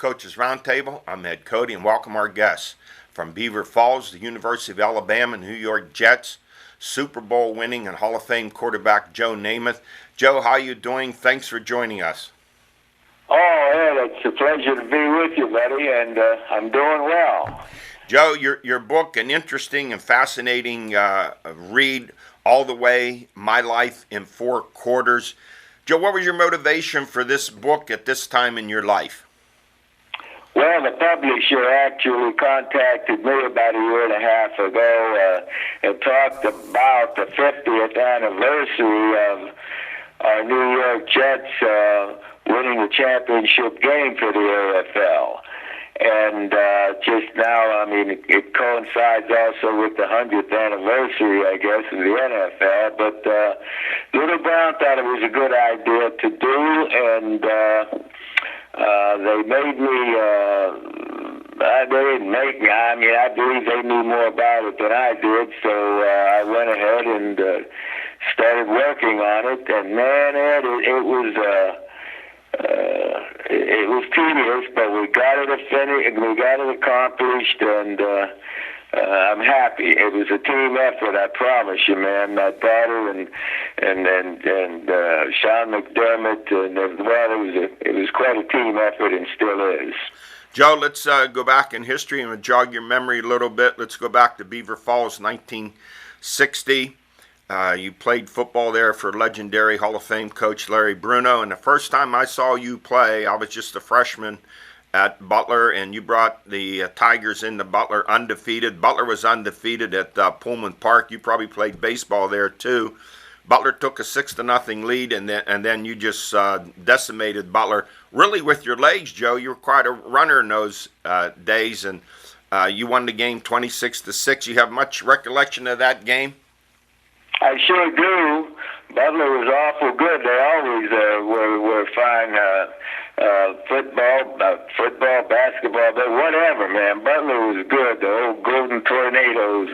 Coaches Roundtable. I'm Ed Codi, and welcome our guests from Beaver Falls, the University of Alabama, New York Jets, Super Bowl winning and Hall of Fame quarterback Joe Namath. Joe, how you doing? Thanks for joining us. Oh, Ed, it's a pleasure to be with you, buddy, and I'm doing well. Joe, your book, an interesting and fascinating read, all the way, My Life in 4 Quarters. Joe, what was your motivation for this book at this time in your life? Well, the publisher actually contacted me about a year and a half ago and talked about the 50th anniversary of our New York Jets winning the championship game for the AFL. And just now, I mean, it coincides also with the 100th anniversary, I guess, of the NFL. But Little Brown thought it was a good idea to do, and they made me, they didn't make me, I mean, I believe they knew more about it than I did, so I went ahead and started working on it, and man, Ed, it was tedious, but we got it finished, we got it accomplished, and I'm happy. It was a team effort, I promise you, man. My daughter and Sean McDermott, and well, it was quite a team effort, and still is. Joe, let's go back in history and jog your memory a little bit. Let's go back to Beaver Falls, 1960. You played football there for legendary Hall of Fame coach Larry Bruno, and the first time I saw you play, I was just a freshman at Butler, and you brought the Tigers into Butler undefeated. Butler was undefeated at Pullman Park. You probably played baseball there too. Butler took a 6-0 lead, and then you just decimated Butler. Really, with your legs, Joe, you were quite a runner in those days, and you won the game 26-6. You have much recollection of that game? I sure do. Butler was awful good. They always were fine. Football, basketball, but whatever, man. Butler was good. The old Golden Tornadoes.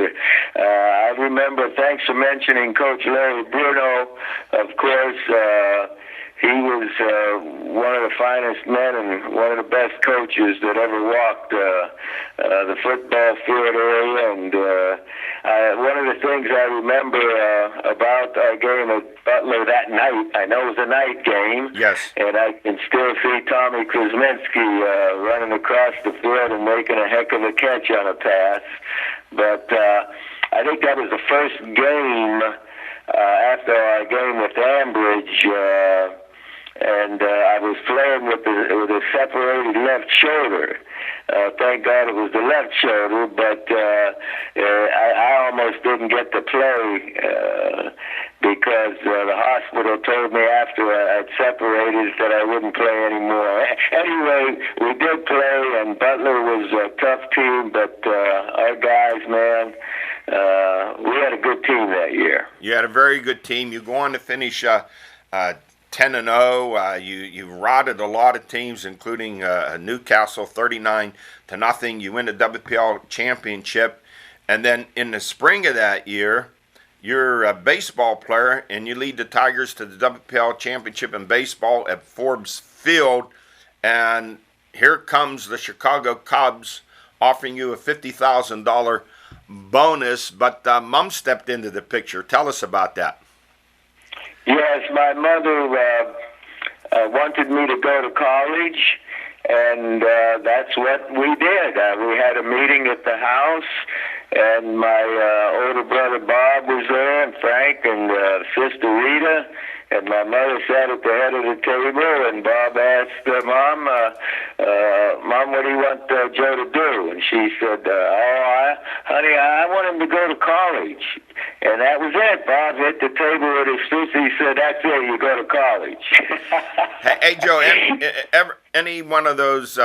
I remember. Thanks for mentioning Coach Larry Bruno. Of course, he was one of the finest men and one of the best coaches that ever walked the football field area. And one of the things I remember about our game at Butler that night, I know it was a night game. Yes. And I can still see Tommy Kuzminski running across the field and making a heck of a catch on a pass. But I think that was the first game after our game with Ambridge. And I was playing with a separated left shoulder. Thank God it was the left shoulder, but I almost didn't get to play because the hospital told me after I'd separated that I wouldn't play anymore. Anyway, we did play, and Butler was a tough team, but our guys, man, we had a good team that year. You had a very good team. You go on to finish 10-0. You rotted a lot of teams, including Newcastle, 39-0. You win the WPL championship, and then in the spring of that year, you're a baseball player, and you lead the Tigers to the WPL championship in baseball at Forbes Field, and here comes the Chicago Cubs offering you a $50,000 bonus, but Mom stepped into the picture. Tell us about that. Yes, my mother wanted me to go to college, and that's what we did. We had a meeting at the house, and my older brother Bob was there, and Frank, and Sister Rita, and my mother sat at the head of the table, and Bob asked Mom, Mom, what do you want Joe to do? And she said, honey, I want him to go to college. And that was it. Bob hit the table with his fist. He said, that's it, you go to college. Hey, Joe, any one of those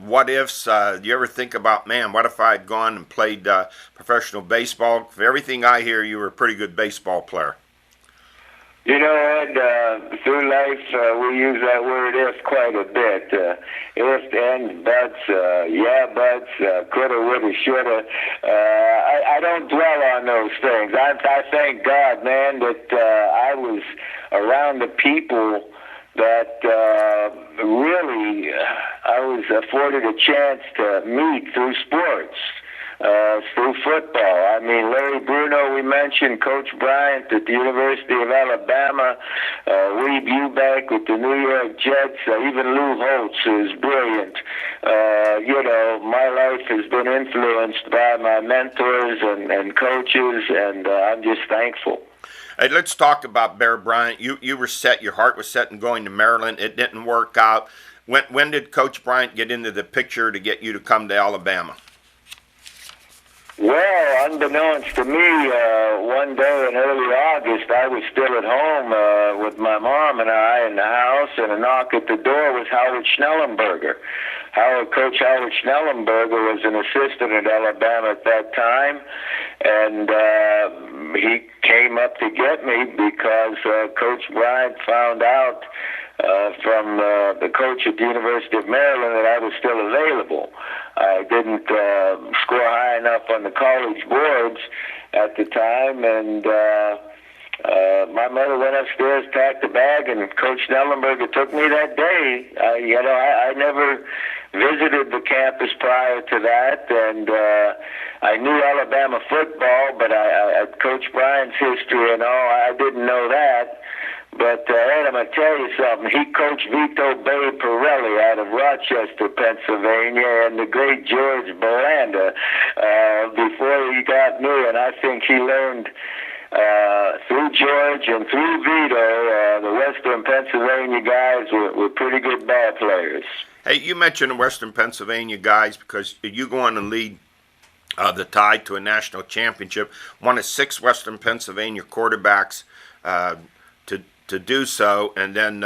what-ifs, do you ever think about, man, what if I had gone and played professional baseball? For everything I hear, you were a pretty good baseball player. You know, Ed, through life, we use that word if quite a bit. If, and, buts, yeah, buts, coulda, woulda, shoulda. I don't dwell on those things. I thank God, man, that I was around the people that really I was afforded a chance to meet through sports, through football. I mean, Larry Bruno, we mentioned, Coach Bryant at the University of Alabama, Weeb Eubank with the New York Jets, even Lou Holtz is brilliant. My life has been influenced by my mentors and coaches, and I'm just thankful. Hey, let's talk about Bear Bryant. You were set, your heart was set in going to Maryland. It didn't work out. When did Coach Bryant get into the picture to get you to come to Alabama? Well, unbeknownst to me, one day in early August, I was still at home with my mom and I in the house, and a knock at the door was Howard Schnellenberger. Coach Howard Schnellenberger was an assistant at Alabama at that time, and he came up to get me because Coach Bryant found out from the coach at the University of Maryland that I was still available. I didn't score high enough on the college boards at the time, and my mother went upstairs, packed a bag, and Coach Schnellenberger took me that day. I never visited the campus prior to that, and I knew Alabama football, but Coach Bryant's history and all, I didn't know that. But Ed, I'm going to tell you something. He coached Vito Bay Pirelli out of Rochester, Pennsylvania, and the great George Belanda before he got me, and I think he learned through George and through Vito, the Western Pennsylvania guys were pretty good ball players. Hey, you mentioned the Western Pennsylvania guys because you go on to lead the Tide to a national championship, one of 6 Western Pennsylvania quarterbacks to do so, and then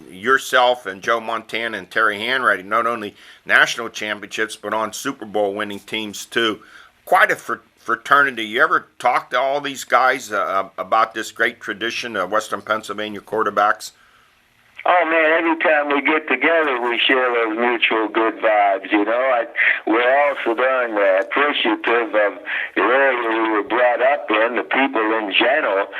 yourself and Joe Montana and Terry Handwriting, not only national championships, but on Super Bowl winning teams too. Quite a fraternity. You ever talk to all these guys about this great tradition of Western Pennsylvania quarterbacks? Oh, man, every time we get together, we share those mutual good vibes, We're also darn appreciative of the area we were brought up in, the people in general.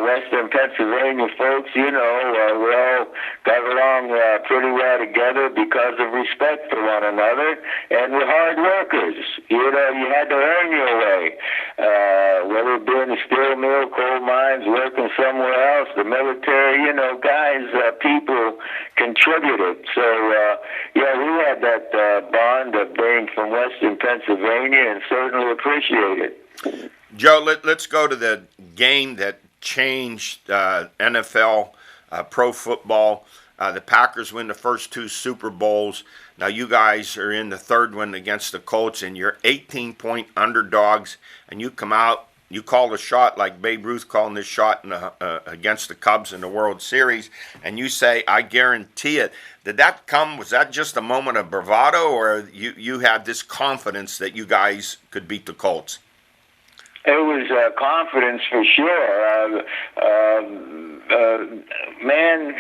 Western Pennsylvania folks, we all got along pretty well together because of respect for one another, and we're hard workers. You had to earn your way, whether it be in the steel mill, coal mines, working somewhere else, the military, guys, people contributed. So, we had that bond of being from Western Pennsylvania and certainly appreciate it. Joe, let's go to the game that changed NFL pro football. The Packers win the first 2 Super Bowls. Now you guys are in the third one against the Colts, and you're 18-point underdogs, and you come out, you call a shot like Babe Ruth calling this shot against the Cubs in the World Series, and you say, I guarantee it. Was that just a moment of bravado, or you had this confidence that you guys could beat the Colts? It was confidence for sure. Man,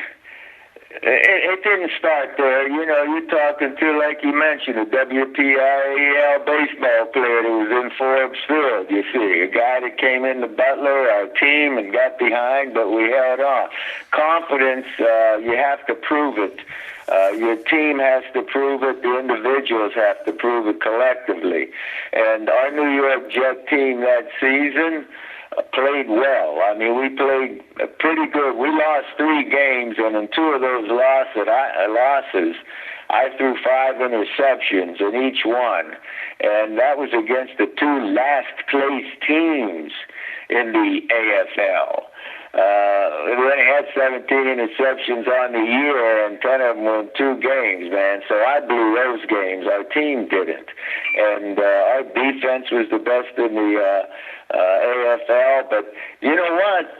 it didn't start there. You're talking to, like you mentioned, a WPIAL baseball player who was in Forbes Field, you see. A guy that came into Butler, our team, and got behind, but we held on. Confidence, you have to prove it. Your team has to prove it. The individuals have to prove it collectively. And our New York Jet team that season played well. I mean, we played pretty good. We lost 3 games, and in 2 of those losses, I threw 5 interceptions in each one. And that was against the 2 last-place teams in the AFL. We only had 17 interceptions on the year, and 10 of them were in 2 games, man. So I blew those games. Our team didn't. And our defense was the best in the AFL. But you know what?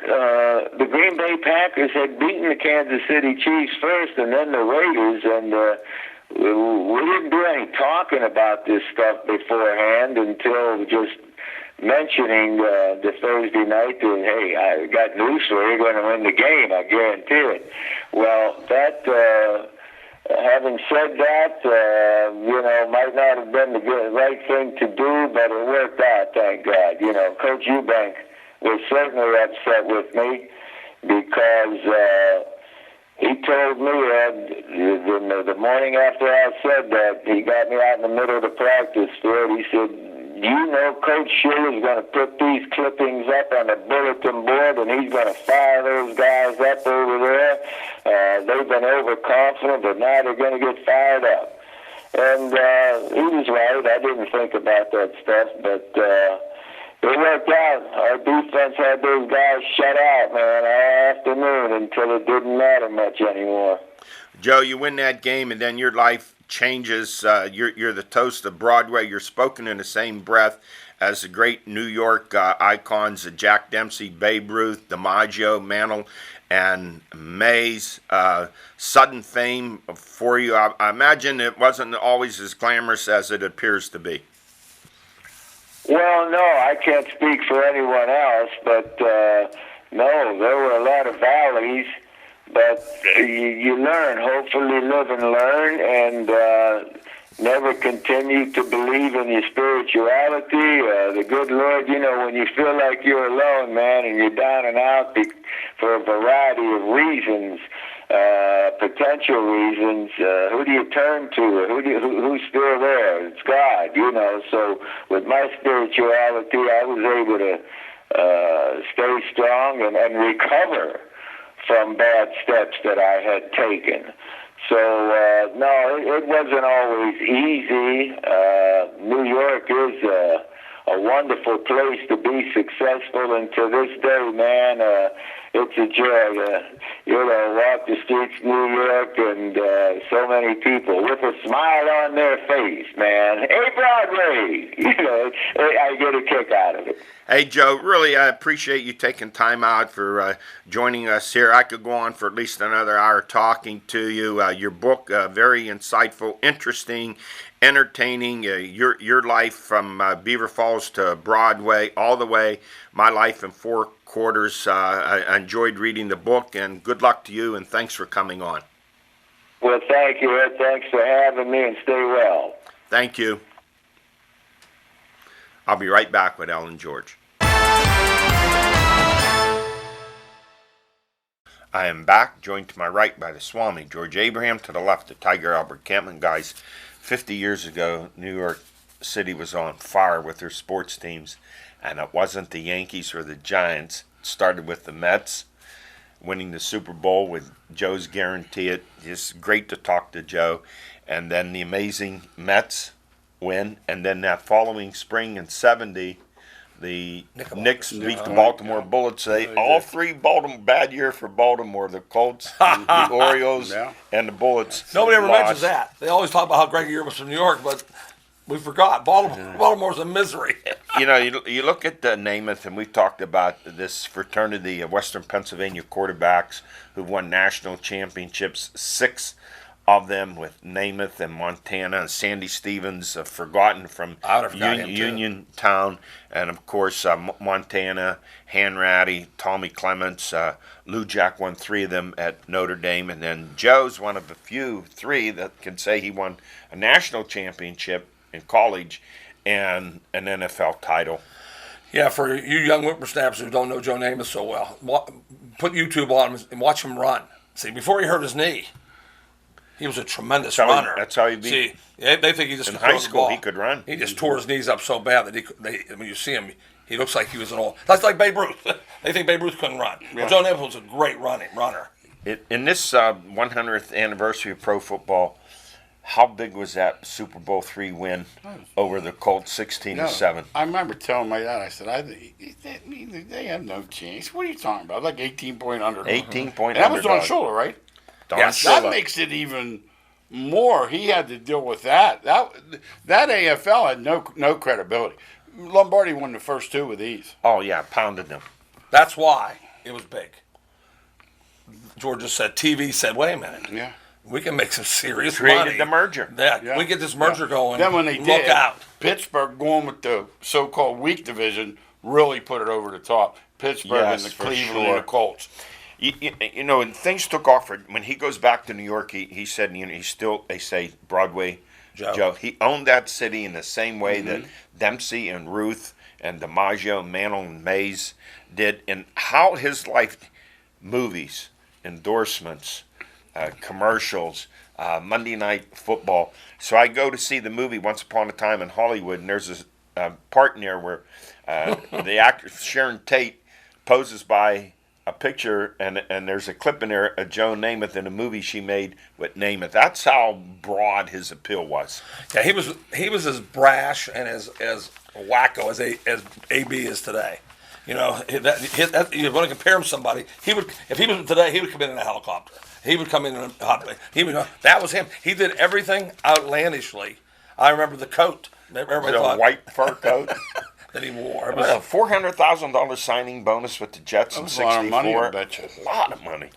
The Green Bay Packers had beaten the Kansas City Chiefs first and then the Raiders, and we didn't do any talking about this stuff beforehand until just mentioning the Thursday night that, hey, I got news for you, you're going to win the game, I guarantee it. Well, that, having said that, might not have been the right thing to do, but it worked out, thank God. Coach Eubank was certainly upset with me because he told me, the morning after I said that, he got me out in the middle of the practice field. He said, you know Coach Schiller's going to put these clippings up on the bulletin board, and he's going to fire those guys up over there. They've been overconfident, but now they're going to get fired up. And he was right. I didn't think about that stuff, but it worked out. Our defense had those guys shut out, man, all afternoon until it didn't matter much anymore. Joe, you win that game, and then your life changes. You're the toast of Broadway. You're spoken in the same breath as the great New York icons, Jack Dempsey, Babe Ruth, DiMaggio, Mantle, and Mays. Sudden fame for you. I imagine it wasn't always as glamorous as it appears to be. Well, no, I can't speak for anyone else, but no, there were a lot of valleys. But you learn, hopefully live and learn, and never continue to believe in your spirituality. The good Lord, you know, when you feel like you're alone, man, and you're down and out for a variety of reasons, potential reasons, who do you turn to? Who's still there? It's God, you know. So with my spirituality, I was able to stay strong and recover from bad steps that I had taken. So, no, it wasn't always easy. New York is a wonderful place to be successful, and to this day, man, it's a joy to walk the streets of New York and so many people with a smile on their face, man. Hey, Broadway! I get a kick out of it. Hey, Joe, really, I appreciate you taking time out for joining us here. I could go on for at least another hour talking to you. Your book, very insightful, interesting, entertaining. Your life from Beaver Falls to Broadway, all the way, My Life in 4 Quarters. I enjoyed reading the book, and good luck to you, and thanks for coming on. Well, thank you, Ed. Thanks for having me, and stay well. Thank you. I'll be right back with Ellen George. I am back, joined to my right by the Swami, George Abraham, to the left, the Tiger Albert Campman. Guys, 50 years ago, New York City was on fire with their sports teams, and it wasn't the Yankees or the Giants. It started with the Mets winning the Super Bowl with Joe's Guarantee It. It's great to talk to Joe. And then the amazing Mets win, and then that following spring in 70, the Knicks beat the Baltimore Bullets. All three bad year for Baltimore. The Colts, the Orioles, and the Bullets. Nobody ever mentions that. They always talk about how great a year was from New York, but we forgot. Baltimore's a misery. You look at Namath, and we've talked about this fraternity of Western Pennsylvania quarterbacks who've won national championships, 6 of them with Namath and Montana, and Sandy Stevens, forgotten from Uniontown, and of course Montana, Hanratty, Tommy Clements, Lou Jack won 3 of them at Notre Dame, and then Joe's one of the few 3 that can say he won a national championship in college and an NFL title. Yeah, for you young whippersnappers who don't know Joe Namath so well, put YouTube on him and watch him run. See, before he hurt his knee, he was a tremendous runner. That's how he beat. See, they think he just in high school he could run. He just tore his knees up so bad that when you see him, he looks like he was an old. That's like Babe Ruth. They think Babe Ruth couldn't run. Yeah. Well, Joe Namath was a great runner. In this 100th anniversary of pro football, how big was that Super Bowl III win over the Colts, 16-7? I remember telling my dad, I said, they have no chance. What are you talking about? Like 18-point underdog. 18-point and that underdog. was Don Shula, right? Yes, that makes it even more. He had to deal with that. That AFL had no credibility. Lombardi won the first 2 with ease. Oh, yeah, pounded them. That's why it was big. George just said, TV said, wait a minute. Yeah. We can make some serious money. Created the merger. Yeah, we get this merger going. Then when they look out. Pittsburgh going with the so-called weak division really put it over the top. Pittsburgh and the Cleveland and the Colts. And things took off when he goes back to New York. He said, he's still, they say, Broadway Joe. He owned that city in the same way that Dempsey and Ruth and DiMaggio, Mantle and Mays did. And how his life, movies, endorsements, commercials, Monday Night Football. So I go to see the movie Once Upon a Time in Hollywood, and there's a part in there where the actor Sharon Tate poses by a picture, and there's a clip in there of Joe Namath in a movie she made with Namath. That's how broad his appeal was. Yeah, he was as brash and as wacko as AB is today. You know, you want to compare him to somebody, if he was today, he would come in a helicopter. He would come in a hot plane. That was him. He did everything outlandishly. I remember the coat. Everybody thought, white fur coat that he wore. It was a $400,000 signing bonus with the Jets in '64. A lot of money, I bet you. A lot of money.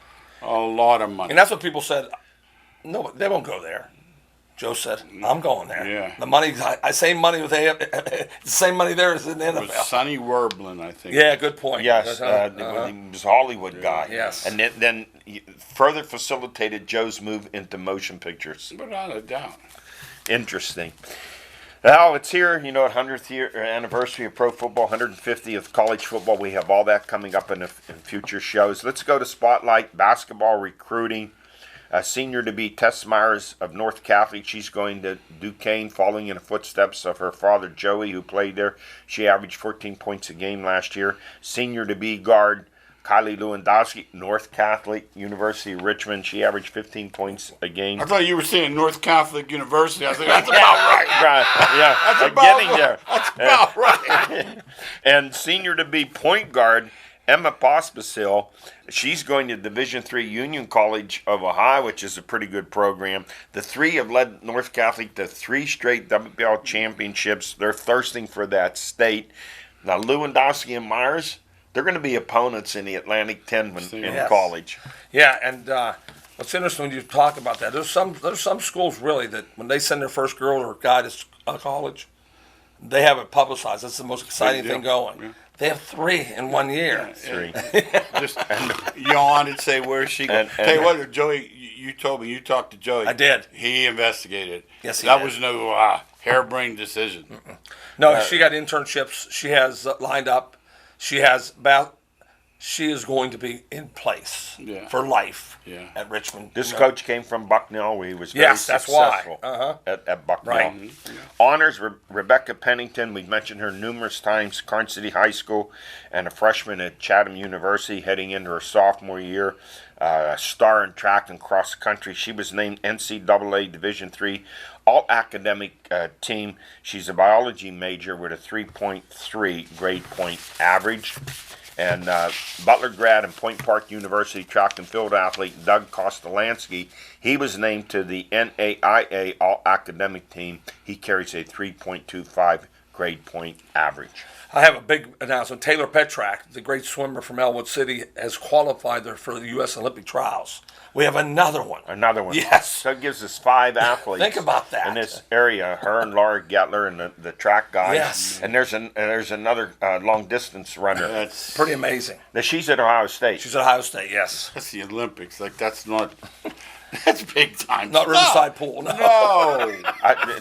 A lot of money. And that's what people said. No, they won't go there. Joe said, "I'm going there." Yeah. The money, same money with the same money there as in the NFL. It was Sonny Werblin, I think. Yeah, good point. Yes, he was a Hollywood guy. Yes. And then he further facilitated Joe's move into motion pictures. Without a doubt. Interesting. Now it's here, 100th year anniversary of pro football, 150th college football. We have all that coming up in future shows. Let's go to Spotlight Basketball Recruiting. Senior to be Tessa Myers of North Catholic. She's going to Duquesne, following in the footsteps of her father Joey, who played there. She averaged 14 points a game last year. Senior to be guard Kylie Lewandowski, North Catholic University of Richmond. She averaged 15 points a game. I thought you were saying North Catholic University. I think that's about right. Yeah, That's about getting right. there. That's about right. And senior to be point guard Emma Pospisil. She's going to Division III Union College of Ohio, which is a pretty good program. The three have led North Catholic to 3 straight WPL championships. They're thirsting for that state. Now, Lewandowski and Myers, they're going to be opponents in the Atlantic 10 in college. Yeah, and what's interesting when you talk about that, there's some schools really that when they send their first girl or guy to college, they have it publicized. That's the most exciting thing going. Yeah. They have 3 in 1 year. Yeah, 3. Just yawn and say, where's she going? Tell you what, Joey, you told me, you talked to Joey. I did. He investigated. Yes, he did. That did. was no harebrained decision. No, she got internships. She has lined up. She is going to be in place for life at Richmond. This coach came from Bucknell, where he was very successful at Bucknell. Right. Mm-hmm. Honors Rebecca Pennington. We've mentioned her numerous times. Carn City High School and a freshman at Chatham University, heading into her sophomore year. A star in track and cross country. She was named NCAA Division III All-Academic Team. She's a biology major with a 3.3 grade point average. And Butler grad and Point Park University track and field athlete Doug Kostolansky, he was named to the NAIA All-Academic Team. He carries a 3.25 grade point average. I have a big announcement. Taylor Petrak, the great swimmer from Elwood City, has qualified there for the U.S. Olympic trials. We have another one. Another one. Yes. So it gives us 5 athletes. Think about that. In this area, her and Laura Gettler and the track guy. Yes. And there's another long distance runner. That's pretty amazing. Now, she's at Ohio State. She's at Ohio State, yes. That's the Olympics. Like, that's not... That's big time. Not Riverside Pool, no.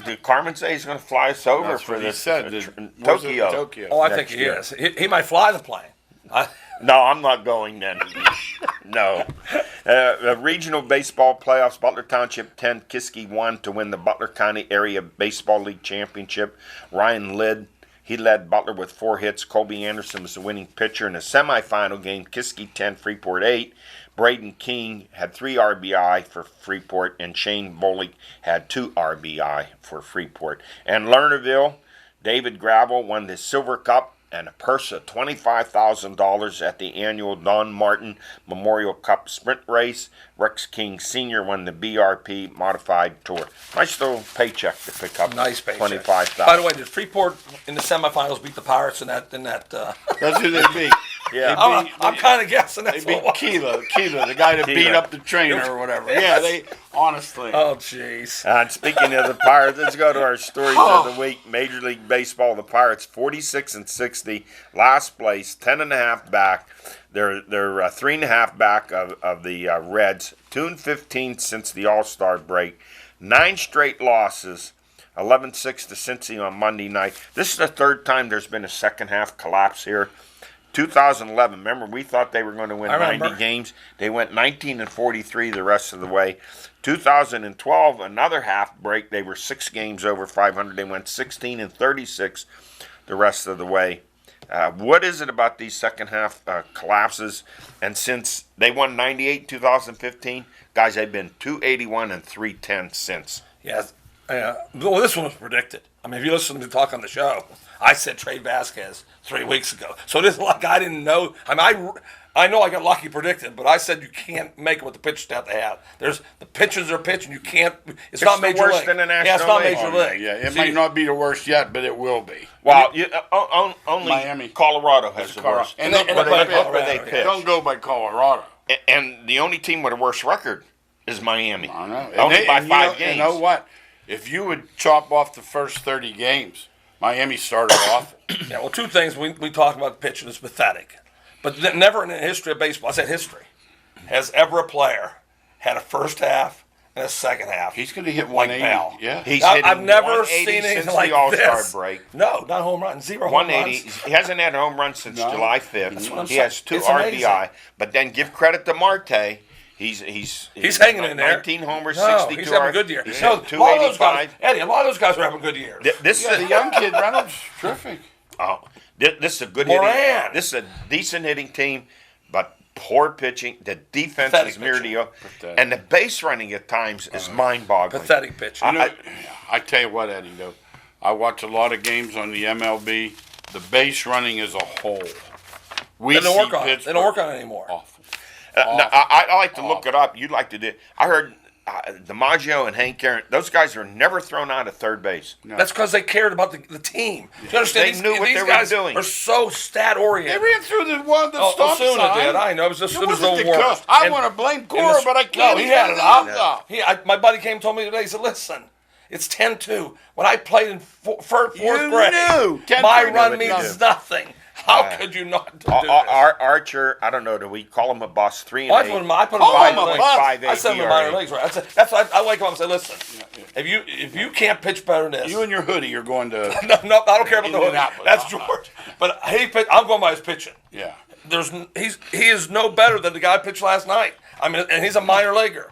Did Carmen say he's going to fly us over for this? Tokyo. Oh, I think he is. He might fly the plane. No, I'm not going then. No. Regional baseball playoffs, Butler Township 10, Kiski 1 to win the Butler County Area Baseball League Championship. Ryan He led Butler with 4 hits. Colby Anderson was the winning pitcher in the semifinal game. Kiski 10, Freeport 8. Braden King had 3 RBI for Freeport, and Shane Bolick had 2 RBI for Freeport. And Lernerville, David Gravel won the Silver Cup and a purse of $25,000 at the annual Don Martin Memorial Cup sprint race. Rex King Sr. won the BRP Modified Tour. Nice little paycheck to pick up. Nice paycheck. $25,000. By the way, did Freeport in the semifinals beat the Pirates in that? That's who they beat. Yeah. I'm kind of guessing that's they beat what Keela, the guy that beat up the trainer or whatever. Yeah, they honestly. Oh, jeez. And speaking of the Pirates, let's go to our stories of the week. Major League Baseball, the Pirates 46-60, last place, 10.5 back. They're 3.5 back of the Reds. 2-15 since the All-Star break. 9 straight losses. 11-6 to Cincy on Monday night. This is the 3rd time there's been a second half collapse here. 2011, remember, we thought they were going to win I 90 remember. games. They went 19-43 the rest of the way. 2012, another half break. They were 6 games over 500. They went 16-36 the rest of the way. What is it about these second half collapses? And since they won 98 in 2015, guys, they've been 281 and 310 since. Yes. Well, this one was predicted. I mean, if you listen to me talk on the show, I said Trey Vasquez 3 weeks ago. So it isn't like I didn't know. I mean, I know I got lucky predicted, but I said you can't make it with the pitch staff they have. There's the pitchers are pitching. You can't. It's not the major worst league. in the National Yeah, it's not League. major Oh, league. yeah, it So might not be the worst yet, but it will be. Well, only Miami. Colorado has the Colorado. worst. And they Where play they Colorado, pitch. yeah. Don't go by Colorado. And the only team with a worse record is Miami. I know. Only by 5 you games. know what? If you would chop off the first 30 games, Miami started awful. Yeah, well, two things we talk about the pitching is pathetic, but never in the history of baseball, I said history, has ever a player had a first half and a second half. He's going to hit like 180. Bell. Yeah. He's I've hitting never 180 seen anything since like the All-Star this. break. No, not home run, 0 home 180. runs. He hasn't had a home run since No. July 5th. That's what I'm He saying. has 2 It's RBI. amazing. But then give credit to Marte. He's hanging in there. 19 homers, No, 62 he's having a good year. He's No, hitting a lot of those guys, 285. Eddie, a lot of those guys are having good years. This Yeah, is the young kid Reynolds, terrific. this is a good Moran. hitting. This is a decent hitting team, but poor pitching. The defense Pathetic is mediocre, Pathetic. and the base running at times is mind-boggling. Pathetic pitching. You know, I tell you what, Eddie, though, I watch a lot of games on the MLB. The base running as a whole. We They don't see work on it. They Pittsburgh don't work on it anymore. awful. No, I like to look it up. You'd like to do. I heard DiMaggio and Hank Aaron. Those guys are never thrown out at third base. No. That's because they cared about the team. Do you understand? They these, knew what these they were guys doing. are so stat They oriented. ran through the stop Osuna sign. did. I know. It was just It it was wasn't the the worst. cost. I And- want to blame and Cora, the- but I can't. No, he had it up. up. My buddy came and told me today. He said, "Listen, it's 10-2. When I played in fourth You grade, knew. 10-2 my knew run what means to do. nothing. How could you not do this?" Archer, I don't know. Do we call him a bust? 3 and Well, 8. I put him Call in him minor a leagues. bust. 5.8 I said him in ERA. minor leagues. Right? That's why I wake up and say, "Listen, if you can't pitch better than this, You and your hoodie are going to. no, I don't care about the hood. Indianapolis. That's George. But I'm going by his pitching. Yeah. He is no better than the guy pitched last night. I mean, and he's a minor leaguer.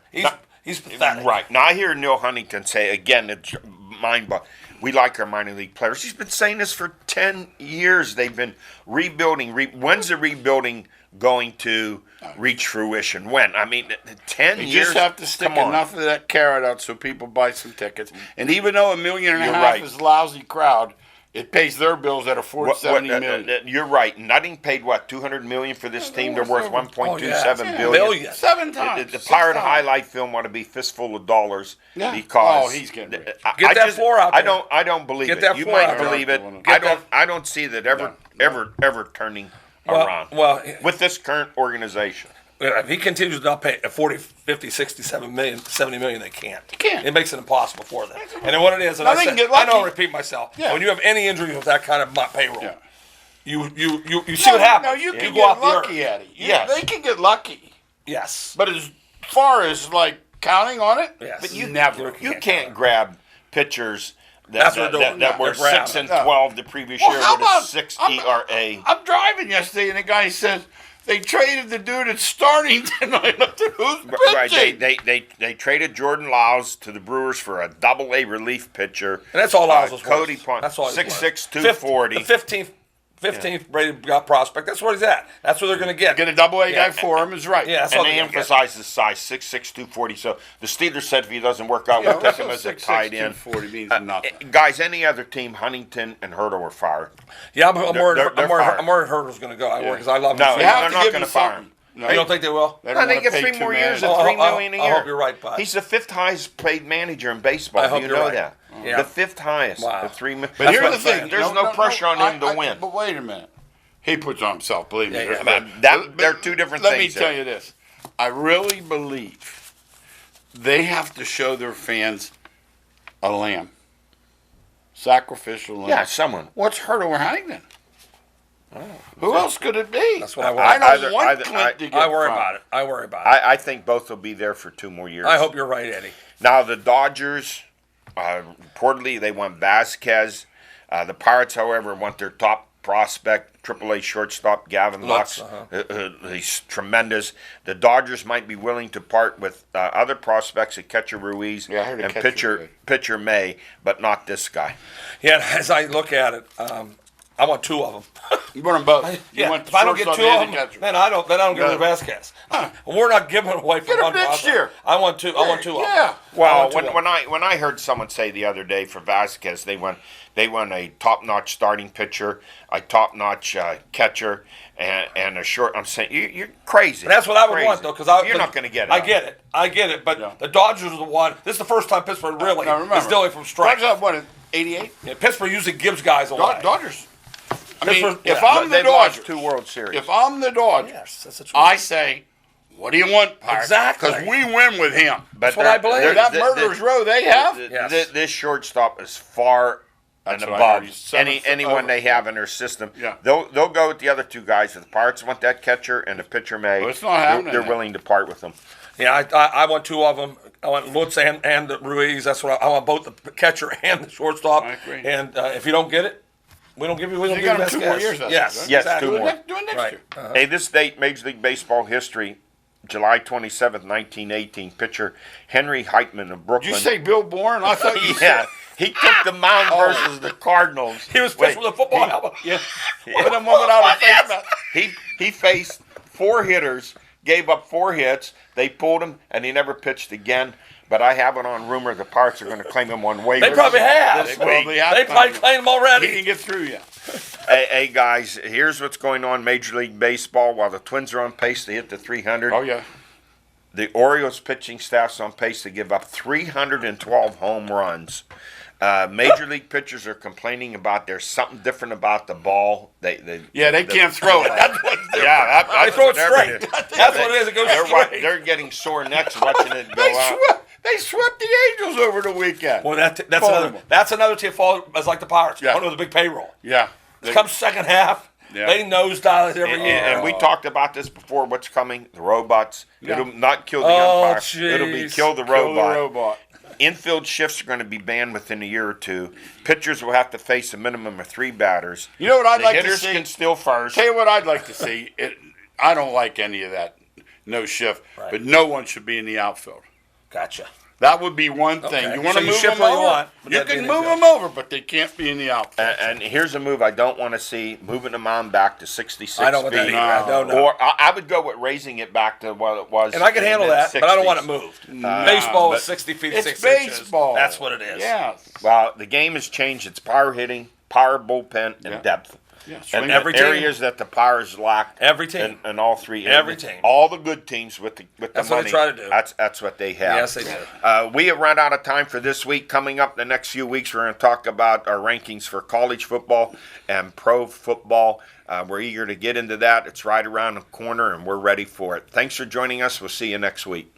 He's pathetic. Right. Now, I hear Neil Huntington say, again, it's mind-boggling. We like our minor league players. He's been saying this for 10 years. They've been rebuilding. When's the rebuilding going to reach fruition? When? I mean, 10 You years. just have to stick Come on. enough of that carrot out so people buy some tickets. And even though 1.5 million You're is right. a lousy crowd, it pays their bills at a What- 70 million. you're right. Nutting paid what, $200 million for this team? They're worth $1.27 billion. Billion. 7 times. The 6 Pirate times. highlight film ought to be fistful of dollars Yeah. because Oh, he's getting rich. Get that floor out I there. don't believe Get it. that You floor might out there. believe it. Get I don't see that ever turning Well- around well, with this current organization. If he continues to not pay at 40, 50, 67 million, 70 million, they can't. can't. It makes it impossible for them. And then what it is, and Now I, they said, can get I know I lucky. repeat myself. Yeah. When you have any injury with that kind of payroll, Yeah. you see what happens. No, you can go get off the lucky earth. at it. Yes. They can get lucky. Yes. But as far as, like, counting on it, Yes. But you never. You can't grab pitchers That's what they're doing. that were They're grabbing 6 and it. 12 the previous Well, year how with a about- 6 I'm- ERA. I'm driving yesterday, and the guy says they traded the dude that's starting tonight. I looked at who's pitching. Right, they traded Jordan Lyles to the Brewers for a Double-A relief pitcher. And that's all Lyles was Cody worth. Punt, That's all he was 6'6", worth. 240. The 15th rated prospect. That's what he's at. That's what they're going to get. Get a Double-A Yeah. guy for him is right. Yeah, that's And all they they're gonna get. emphasize his size, 6'6", 240. So the Steelers said if he doesn't work out, Yeah, we'll take him as a 6'6", tight end. 240 means nothing. Guys, any other team, Huntington and Hurdle were fired. Yeah, I'm worried. they're fired. I'm worried Hurdle's going to go. I worry because I love him. No, so they're much. have to not give going him to fire him. something. No, You don't think they will? They No, don't they wanna get pay 3 too more many. years Oh, at $3 I- million a I year. hope you're right, bud. He's the 5th highest paid manager in baseball. I hope Do you you're know right. that? Yeah. The 5th highest. Wow. At $3 million. But That's here's what the I'm saying. thing. There's no pressure on him to win. But wait a minute. He puts on himself, believe me. Yeah, yeah. They're two different Let things me tell there. you this. I really believe they have to show their fans a lamb. Sacrificial lamb. Yeah, someone. What's Hurdle or Huntington? Who else could it be? That's what I worry I about. don't want Clint to get I worry from. about it. I worry about it. I think both will be there for 2 more years. I hope you're right, Eddie. Now, the Dodgers, reportedly, they want Vasquez. The Pirates, however, want their top prospect, AAA shortstop Gavin Lux. He's tremendous. The Dodgers might be willing to part with other prospects, a catcher Ruiz Yeah, I heard a and catcher pitcher May, but not this guy. Yeah, as I look at it, I want two of them. You want them both. Yeah, want if I don't get shortstop two of and them, catcher. then I don't get No. rid of Vasquez. We're not giving away for Get him one next prospect. year. I want two. I want two of them. Yeah. Well, two of them. when I heard someone say the other day for Vasquez, they won a top-notch starting pitcher, a top-notch catcher, and a short. I'm saying you're crazy. That's what I would Crazy. want, though, because you're not going to get it. I get it. But Yeah. the Dodgers are the one. This is the first time Pittsburgh really Now, remember, is dealing from strike. Dodgers have what, in 88? Yeah, Pittsburgh usually gives guys away. Dodgers. I mean, Pittsburgh- if yeah. I'm the They've lost Dodgers, 2 World Series. if I'm the Dodgers, Yes, that's the truth. I say, what do you want, Pirates? Exactly. Because we win with him. That's what I believe. That murderer's row they have. Yes. This shortstop is far That's and what I heard. above He's 7 foot anyone over. they have in their system. Yeah. They'll go with the other 2 guys. If the Pirates want that catcher and the pitcher May, Well, it's not happening they're then. willing to part with them. Yeah, I want two of them. I want Lutz and the Ruiz. That's what I want, both the catcher and the shortstop. I agree. And if you don't get it, we don't give you. We don't You give got you him 2 more Vasquez. years, that's Yes, right? Yes, exactly. 2 more. Do it next Right. year. Hey, this date, Major League Baseball history, July 27th, 1918. Pitcher Henry Heitman of Did Brooklyn. you say Bill Bourne? I thought you Yeah, said. he took the mound versus the Cardinals. He was pitched with a football helmet. Yeah. Put him without a face mask. He faced 4 hitters, gave up 4 hits. They pulled him, and he never pitched again. But I have it on rumor the Pirates are going to claim him on waivers. They probably have. this Probably week. have They probably claimed him He already. didn't get through yet. Hey, guys, here's what's going on in Major League Baseball. While the Twins are on pace to hit the 300, Oh, yeah. the Orioles pitching staff's on pace to give up 312 home runs. Major League pitchers are complaining about there's something different about the ball. They can't throw it. That's what's different. They throw it what everybody- straight. That's what it is. It goes straight. They're getting sore necks watching it go out. They swept the Angels over the weekend. Well, that's Horrible. another team fall as like the Pirates. Yeah. Under the big payroll. Yeah. Come second half, Yeah. they nosedive every And, year. and we talked about this before. What's coming? The robots. Yeah. It'll not kill the Oh, umpire. It'll be jeez. kill the Kill the robot. robot. Infield shifts are going to be banned within a year or 2. Pitchers will have to face a minimum of 3 batters. You know what I'd The like to hitters see? can still first. Tell you what I'd like to see. I don't like any of that no shift, Right. but no one should be in the outfield. Gotcha. That would be one thing. Okay. You want So to you move shift them who you over? want, but You that'd be can the move infield. them over, but they can't be in the outfield. And here's a move I don't want to see: moving the mound back to 66 I don't want that feet. either. I don't know. Or I would go with raising it back to what it was. And I can in handle the that, but I don't want it mid-60s. moved. Baseball but is 60 feet, It's 6 inches. baseball. That's what it is. Yes. Well, the game has changed. It's power hitting, power bullpen, and Yeah. depth. Yeah, And swing every team. areas that the Pirates lack. Every team. And all 3 Every areas. team. All the good teams with the That's what money. they try to do. That's what they have. Yes, they do. We have run out of time for this week. Coming up the next few weeks, we're going to talk about our rankings for college football and pro football. We're eager to get into that. It's right around the corner, and we're ready for it. Thanks for joining us. We'll see you next week.